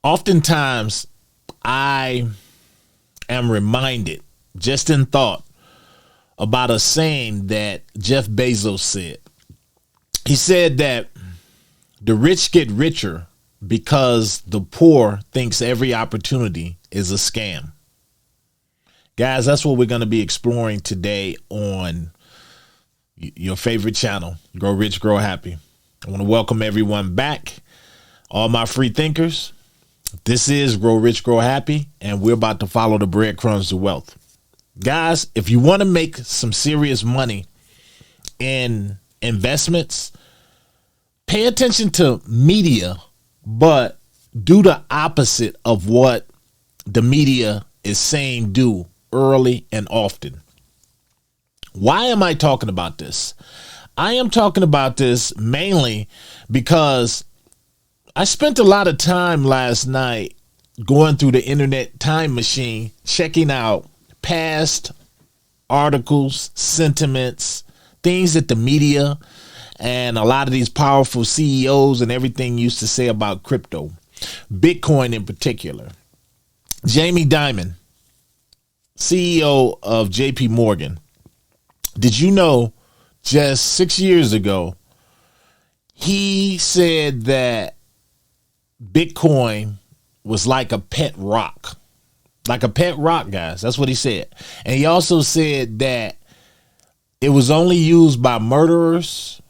Oftentimes, I am reminded, just in thought, about a saying that Jeff Bezos said. He said that the rich get richer because the poor thinks every opportunity is a scam. Guys, that's what we're going to be exploring today on your favorite channel, Grow Rich, Grow Happy. I want to welcome everyone back, all my free thinkers. This is Grow Rich, Grow Happy, and we're about to follow the breadcrumbs to wealth. Guys, if you want to make some serious money in investments, pay attention to media, but do the opposite of what the media is saying do early and often. Why am I talking about this? I am talking about this mainly because I spent a lot of time last night going through the internet time machine, checking out past articles, sentiments, things that the media and a lot of these powerful CEOs and everything used to say about crypto, Bitcoin in particular. Jamie Dimon, CEO of JP Morgan. Did you know just 6 years ago, he said that Bitcoin was like a pet rock. Like a pet rock, guys. That's what he said. And he also said that it was only used by murderers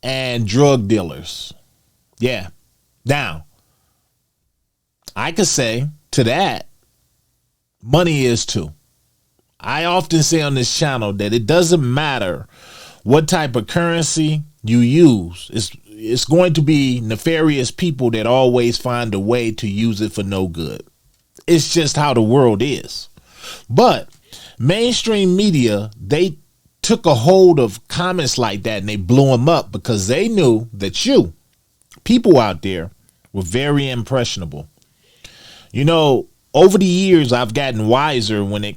and drug dealers. Yeah. Now, I could say to that, money is too. I often say on this channel that it doesn't matter what type of currency you use. It's going to be nefarious people that always find a way to use it for no good. It's just how the world is. But mainstream media, they took a hold of comments like that and they blew them up because they knew that people out there, were very impressionable. You know, over the years, I've gotten wiser when it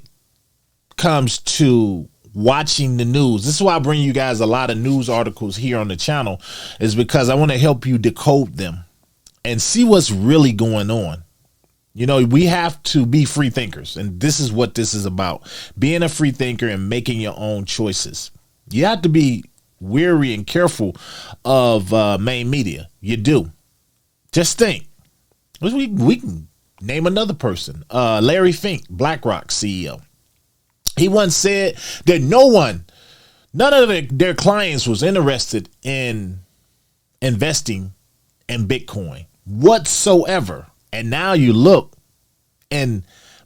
comes to watching the news. This is why I bring you guys a lot of news articles here on the channel, is because I want to help you decode them and see what's really going on. You know, we have to be free thinkers, and this is what this is about. Being a free thinker and making your own choices. You have to be wary and careful of main media. You do. Just think. We can name another person. Larry Fink, BlackRock CEO. He once said that none of their clients was interested in investing in Bitcoin whatsoever. And now you look, and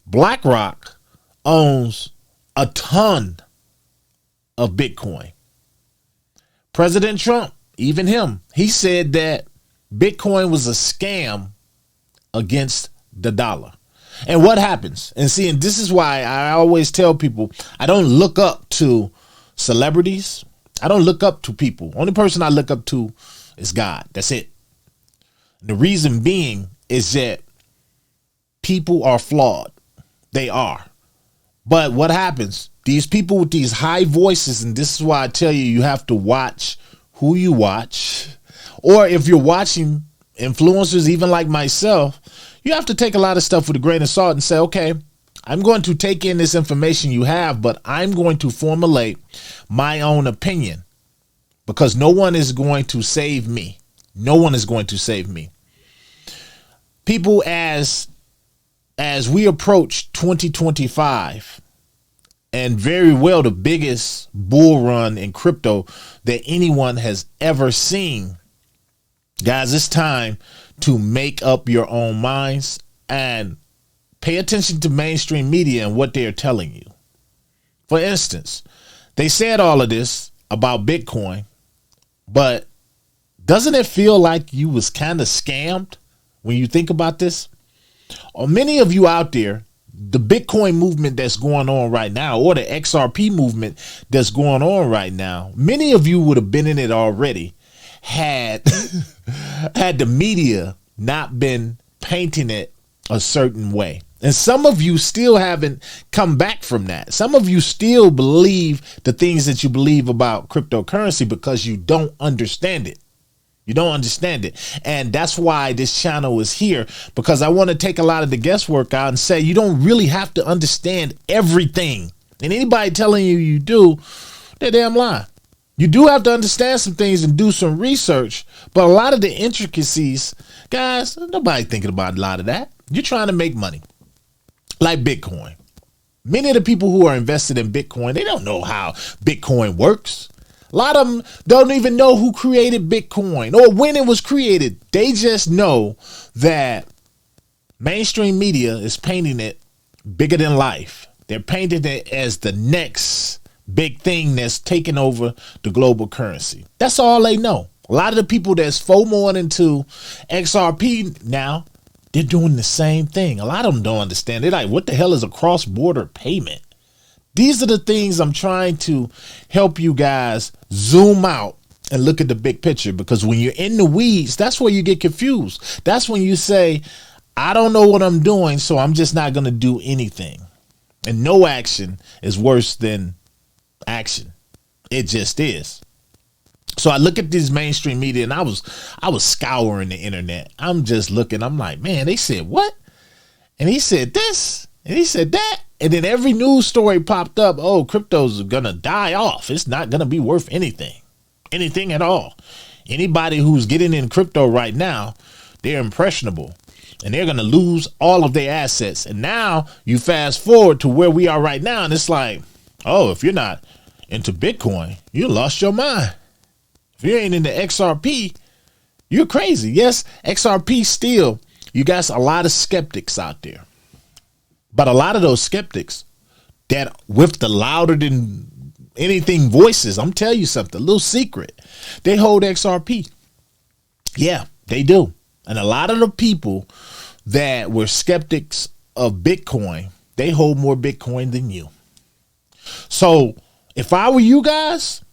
BlackRock owns a ton of Bitcoin. President Trump, even him, he said that Bitcoin was a scam against the dollar. And what happens? And see, and this is why I always tell people, I don't look up to celebrities. I don't look up to people. Only person I look up to is God. That's it. The reason being is that people are flawed. They are. But what happens? These people with these high voices, and this is why I tell you, you have to watch who you watch. Or if you're watching influencers, even like myself, you have to take a lot of stuff with a grain of salt and say, okay, I'm going to take in this information you have, but I'm going to formulate my own opinion, because no one is going to save me. No one is going to save me. People, as we approach 2025, and very well the biggest bull run in crypto that anyone has ever seen, guys, it's time to make up your own minds and pay attention to mainstream media and what they're telling you. For instance, they said all of this about Bitcoin, but doesn't it feel like you was kind of scammed when you think about this? Or many of you out there, the Bitcoin movement that's going on right now, or the XRP movement that's going on right now, many of you would have been in it already had the media not been painting it a certain way. And some of you still haven't come back from that. Some of you still believe the things that you believe about cryptocurrency because you don't understand it. You don't understand it. And that's why this channel is here, because I want to take a lot of the guesswork out and say you don't really have to understand everything. And anybody telling you you do, they're damn lying. You do have to understand some things and do some research, but a lot of the intricacies, guys, nobody thinking about a lot of that. You're trying to make money, like Bitcoin. Many of the people who are invested in Bitcoin, they don't know how Bitcoin works. A lot of them don't even know who created Bitcoin or when it was created. They just know that mainstream media is painting it bigger than life. They're painting it as the next big thing that's taking over the global currency. That's all they know. A lot of the people that's FOMOing into XRP now, they're doing the same thing. A lot of them don't understand. They're like, what the hell is a cross-border payment? These are the things I'm trying to help you guys zoom out and look at the big picture, because when you're in the weeds, that's where you get confused. That's when you say, I don't know what I'm doing, so I'm just not going to do anything. And no action is worse than action. It just is. So I look at this mainstream media and I was scouring the internet. I'm just looking. I'm like, man, they said what? And he said this. And he said that. And then every news story popped up. Oh, crypto's going to die off. It's not going to be worth anything at all. Anybody who's getting in crypto right now, they're impressionable and they're going to lose all of their assets. And now you fast forward to where we are right now. And it's like, oh, if you're not into Bitcoin, you lost your mind. If you ain't into XRP, you're crazy. Yes, XRP still, you got a lot of skeptics out there. But a lot of those skeptics that with the louder than anything voices, I'm telling you something, a little secret, they hold XRP. Yeah, they do. And a lot of the people that were skeptics of Bitcoin, they hold more Bitcoin than you. So if I were you guys,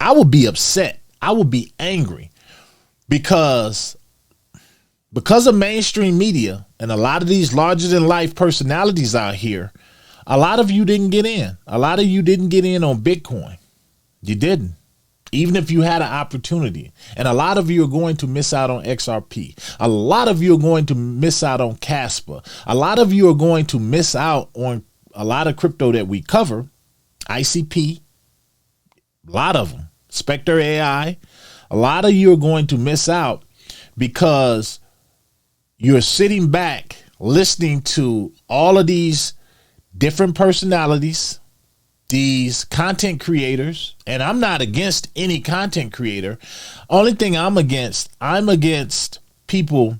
I would be upset. I would be angry because of mainstream media and a lot of these larger than life personalities out here. A lot of you didn't get in. A lot of you didn't get in on Bitcoin. You didn't, even if you had an opportunity. And a lot of you are going to miss out on XRP. A lot of you are going to miss out on Casper. A lot of you are going to miss out on a lot of crypto that we cover. ICP, a lot of them, Spectre AI. A lot of you are going to miss out because you're sitting back listening to all of these different personalities, these content creators, and I'm not against any content creator. Only thing I'm against people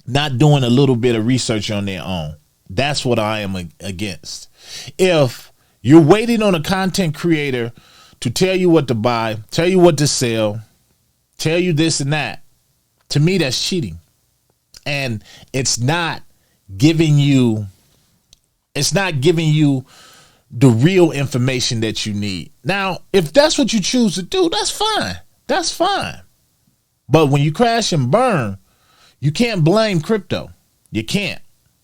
not doing a little bit of research on their own. That's what I am against. If you're waiting on a content creator to tell you what to buy, tell you what to sell, tell you this and that, to me, that's cheating. And it's not giving you the real information that you need. Now, if that's what you choose to do, that's fine. That's fine. But when you crash and burn, you can't blame crypto. You can't.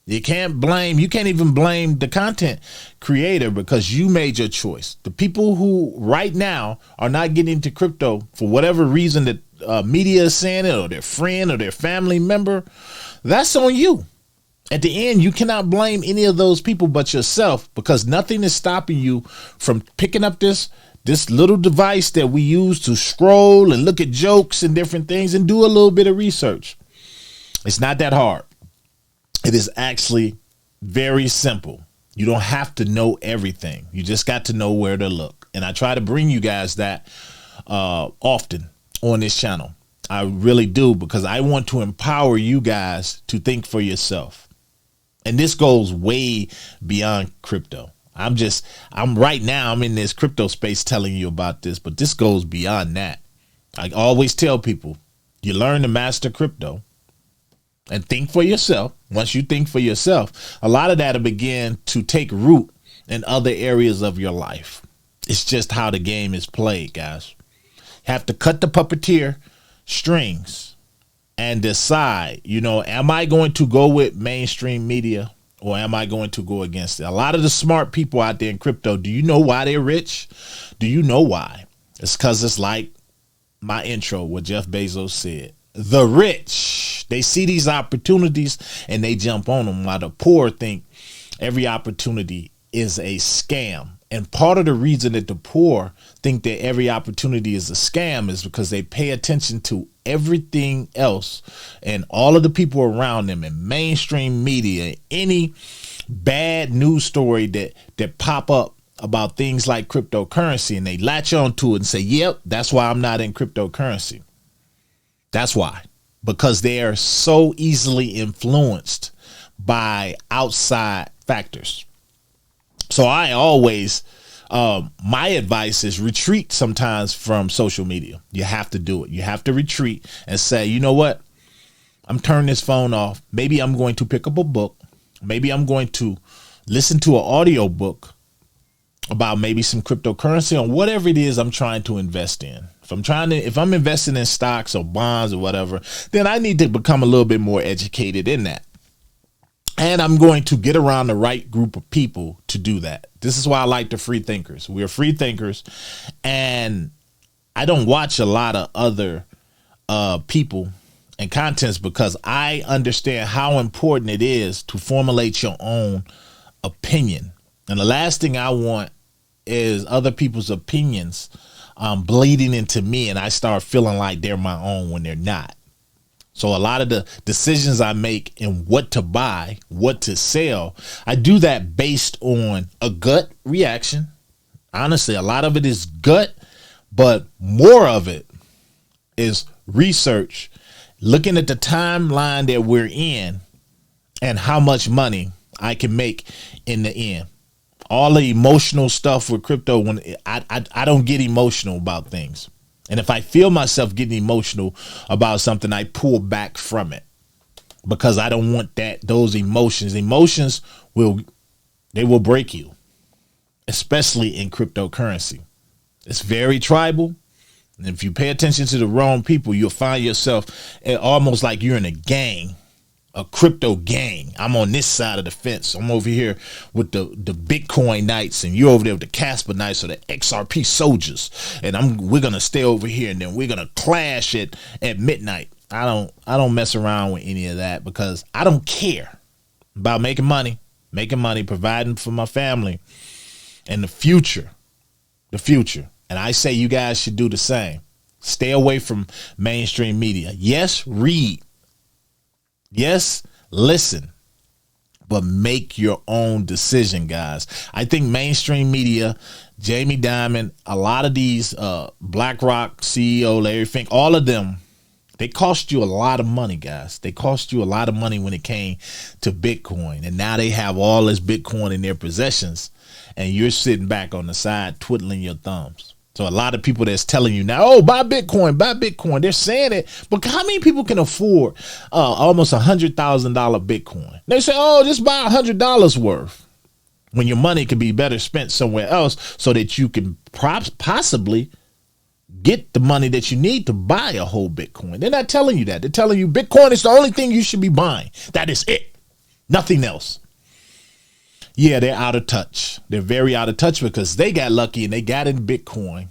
You can't even blame the content creator because you made your choice. The people who right now are not getting into crypto for whatever reason that media is saying it, or their friend or their family member, that's on you. At the end, you cannot blame any of those people but yourself, because nothing is stopping you from picking up this little device that we use to scroll and look at jokes and different things and do a little bit of research. It's not that hard. It is actually very simple. You don't have to know everything. You just got to know where to look. And I try to bring you guys that often on this channel. I really do, because I want to empower you guys to think for yourself. And this goes way beyond crypto. I'm in this crypto space telling you about this, but this goes beyond that. I always tell people, you learn to master crypto and think for yourself. Once you think for yourself, a lot of that will begin to take root in other areas of your life. It's just how the game is played, guys. You have to cut the puppeteer strings and decide, am I going to go with mainstream media or am I going to go against it? A lot of the smart people out there in crypto, do you know why they're rich? Do you know why? It's because it's like my intro, what Jeff Bezos said. The rich, they see these opportunities and they jump on them, while the poor think every opportunity is a scam. And part of the reason that the poor think that every opportunity is a scam is because they pay attention to everything else and all of the people around them in mainstream media, any bad news story that pop up about things like cryptocurrency, and they latch onto it and say, yep, that's why I'm not in cryptocurrency. That's why, because they are so easily influenced by outside factors. So I always, my advice is retreat sometimes from social media. You have to do it. You have to retreat and say, you know what? I'm turning this phone off. Maybe I'm going to pick up a book. Maybe I'm going to listen to an audio book about maybe some cryptocurrency or whatever it is I'm trying to invest in. If I'm investing in stocks or bonds or whatever, then I need to become a little bit more educated in that. And I'm going to get around the right group of people to do that. This is why I like the free thinkers. We're free thinkers. And I don't watch a lot of other people and contents because I understand how important it is to formulate your own opinion. And the last thing I want is other people's opinions bleeding into me and I start feeling like they're my own when they're not. So a lot of the decisions I make in what to buy, what to sell, I do that based on a gut reaction. Honestly, a lot of it is gut, but more of it is research, looking at the timeline that we're in and how much money I can make in the end. All the emotional stuff with crypto, when I don't get emotional about things. And if I feel myself getting emotional about something, I pull back from it because I don't want those emotions. Emotions will break you, especially in cryptocurrency. It's very tribal. And if you pay attention to the wrong people, you'll find yourself almost like you're in a gang, a crypto gang. I'm on this side of the fence. I'm over here with the Bitcoin Knights, and you're over there with the Casper Knights or the XRP soldiers. And we're gonna stay over here, and then we're gonna clash at midnight. I don't mess around with any of that because I don't care about making money, providing for my family and the future. And I say you guys should do the same. Stay away from mainstream media. Yes, read. Yes, listen, but make your own decision, guys. I think mainstream media, Jamie Dimon, a lot of these BlackRock CEO, Larry Fink, all of them, they cost you a lot of money, guys. They cost you a lot of money when it came to Bitcoin. And now they have all this Bitcoin in their possessions, and you're sitting back on the side twiddling your thumbs. So a lot of people that's telling you now, oh, buy Bitcoin. They're saying it, but how many people can afford almost $100,000 Bitcoin? They say, oh, just buy $100 worth when your money could be better spent somewhere else so that you can possibly get the money that you need to buy a whole Bitcoin. They're not telling you that. They're telling you Bitcoin is the only thing you should be buying. That is it. Nothing else. Yeah, they're out of touch. They're very out of touch because they got lucky and they got in Bitcoin,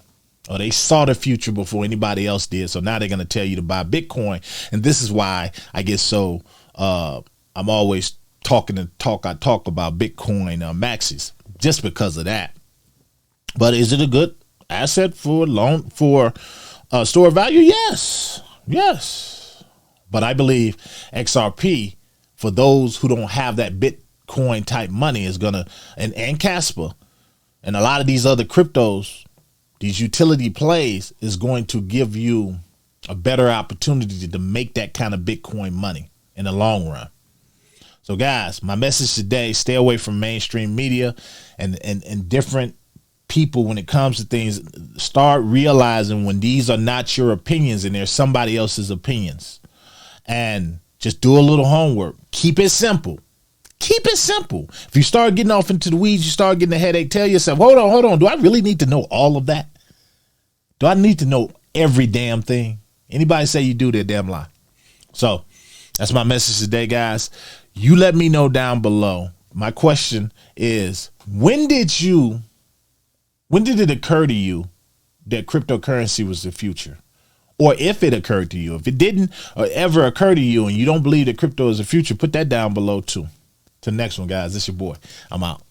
or they saw the future before anybody else did. So now they're going to tell you to buy Bitcoin. And this is why I get so I'm always talk about Bitcoin maxis just because of that. But is it a good asset for store value? Yes. But I believe XRP, for those who don't have that Bitcoin type money, is gonna, and Casper and a lot of these other cryptos, these utility plays, is going to give you a better opportunity to make that kind of Bitcoin money in the long run. So guys, my message today: stay away from mainstream media and different people when it comes to things. Start realizing when these are not your opinions and they're somebody else's opinions, and just do a little homework. Keep it simple. If you start getting off into the weeds, you start getting a headache, tell yourself, hold on. Do I really need to know all of that? Do I need to know every damn thing? Anybody say you do, their damn lie. So that's my message today, guys. You let me know down below. My question is, when did it occur to you that cryptocurrency was the future? Or if it occurred to you. If it didn't or ever occur to you and you don't believe that crypto is the future, put that down below too. To the next one, guys. This your boy. I'm out.